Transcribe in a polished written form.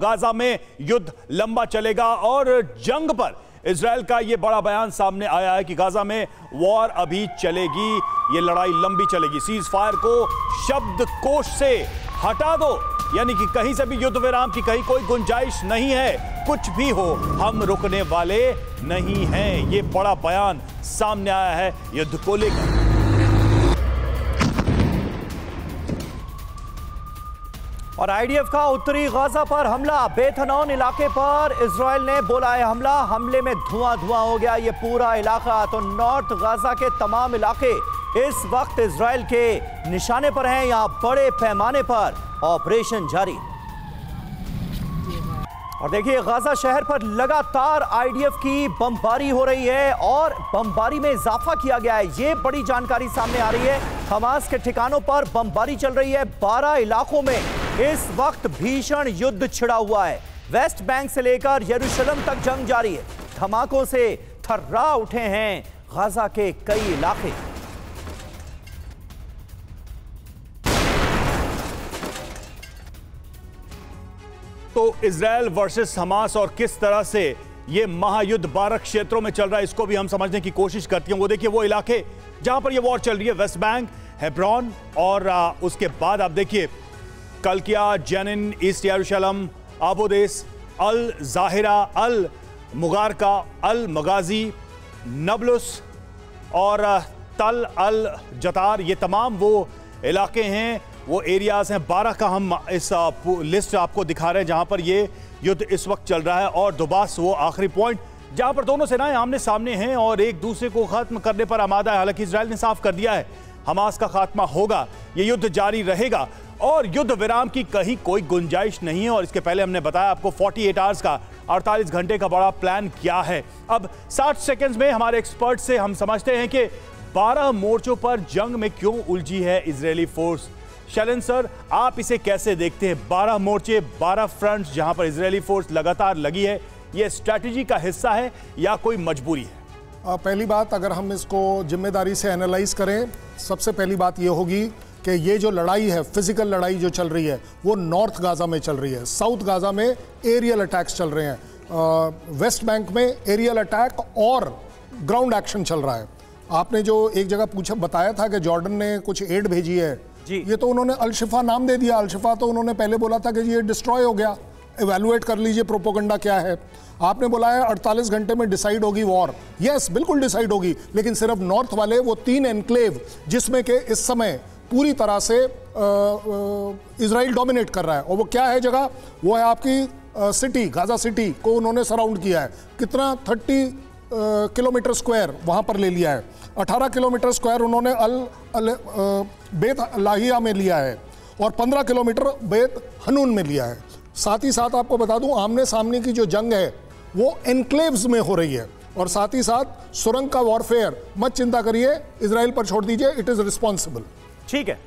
Gaza में युद्ध लंबा चलेगा और जंग पर इजराइल का यह बड़ा बयान सामने आया है कि गाजा में वॉर अभी चलेगी, ये लड़ाई लंबी चलेगी। सीज फायर को शब्दकोश से हटा दो, यानी कि कहीं से भी युद्ध विराम की कहीं कोई गुंजाइश नहीं है। कुछ भी हो, हम रुकने वाले नहीं हैं। ये बड़ा बयान सामने आया है युद्ध को लेकर। और आईडीएफ का उत्तरी गाजा पर हमला, बेथनौन इलाके पर इजराइल ने बोला है हमला। हमले में धुआं धुआं हो गया ये पूरा इलाका। तो नॉर्थ गाजा के तमाम इलाके इस वक्त इजराइल के निशाने पर हैं। यहां बड़े पैमाने पर ऑपरेशन जारी। और देखिए, गाजा शहर पर लगातार आईडीएफ की बमबारी हो रही है और बमबारी में इजाफा किया गया है। ये बड़ी जानकारी सामने आ रही है। हमास के ठिकानों पर बमबारी चल रही है। 12 इलाकों में इस वक्त भीषण युद्ध छिड़ा हुआ है। वेस्ट बैंक से लेकर यरूशलेम तक जंग जारी है। धमाकों से थर्रा उठे हैं गाजा के कई इलाके। तो इजराइल वर्सेस हमास और किस तरह से ये महायुद्ध 12 क्षेत्रों में चल रहा है, इसको भी हम समझने की कोशिश करती हैं। वो देखिए, वो इलाके जहां पर ये वॉर चल रही है, वेस्ट बैंक, हेब्रोन, और उसके बाद आप देखिए कल्किया, जेनिन, ईस्ट यरूशलेम, आबोदेस, अल जाहिरा, अल मुगारका, अल मगाजी, नबलुस और तल अल जतार। ये तमाम वो इलाके हैं, वो एरियाज हैं। 12 का हम इस लिस्ट आपको दिखा रहे हैं जहां पर ये युद्ध इस वक्त चल रहा है। और दुबास वो आखिरी पॉइंट जहां पर दोनों सेनाएं आमने सामने हैं और एक दूसरे को खत्म करने पर आमादा है। हालांकि इजराइल ने साफ कर दिया है हमास का खात्मा होगा, ये युद्ध जारी रहेगा और युद्ध विराम की कहीं कोई गुंजाइश नहीं है। और इसके पहले हमने बताया आपको 48 आवर्स का, 48 घंटे का बड़ा प्लान क्या है। अब 60 सेकेंड्स में हमारे एक्सपर्ट से हम समझते हैं कि 12 मोर्चों पर जंग में क्यों उलझी है इजरायली फोर्स। शैलेन सर, आप इसे कैसे देखते हैं? 12 मोर्चे, 12 फ्रंट्स जहां पर इजरायली फोर्स लगातार लगी है, यह स्ट्रैटेजी का हिस्सा है या कोई मजबूरी है? पहली बात, अगर हम इसको जिम्मेदारी से एनालाइज करें, सबसे पहली बात यह होगी कि ये जो लड़ाई है, फिजिकल लड़ाई जो चल रही है, वो नॉर्थ गाजा में चल रही है। साउथ गाजा में एरियल अटैक्स चल रहे हैं। वेस्ट बैंक में एरियल अटैक और ग्राउंड एक्शन चल रहा है। आपने जो एक जगह बताया था कि जॉर्डन ने कुछ एड भेजी है, ये तो उन्होंने अल-शिफा नाम दे दिया। अल-शिफा तो उन्होंने पहले बोला था कि ये डिस्ट्रॉय हो गया। एवेलुएट कर लीजिए प्रोपोगंडा क्या है। आपने बोला है 48 घंटे में डिसाइड होगी वॉर। यस, बिल्कुल डिसाइड होगी, लेकिन सिर्फ नॉर्थ वाले वो 3 एनक्लेव जिसमें कि इस समय पूरी तरह से इजराइल डोमिनेट कर रहा है। और वो क्या है जगह? वो है आपकी सिटी, गाजा सिटी को उन्होंने सराउंड किया है। कितना? 30 किलोमीटर स्क्वायर वहाँ पर ले लिया है। 18 किलोमीटर स्क्वायर उन्होंने बेत लाहिया में लिया है और 15 किलोमीटर बेत हनून में लिया है। साथ ही साथ आपको बता दूं, आमने सामने की जो जंग है वो एनक्लेव्स में हो रही है। और साथ ही साथ सुरंग का वॉरफेयर मत चिंता करिए, इजराइल पर छोड़ दीजिए, इट इज रिस्पॉन्सिबल। ठीक है।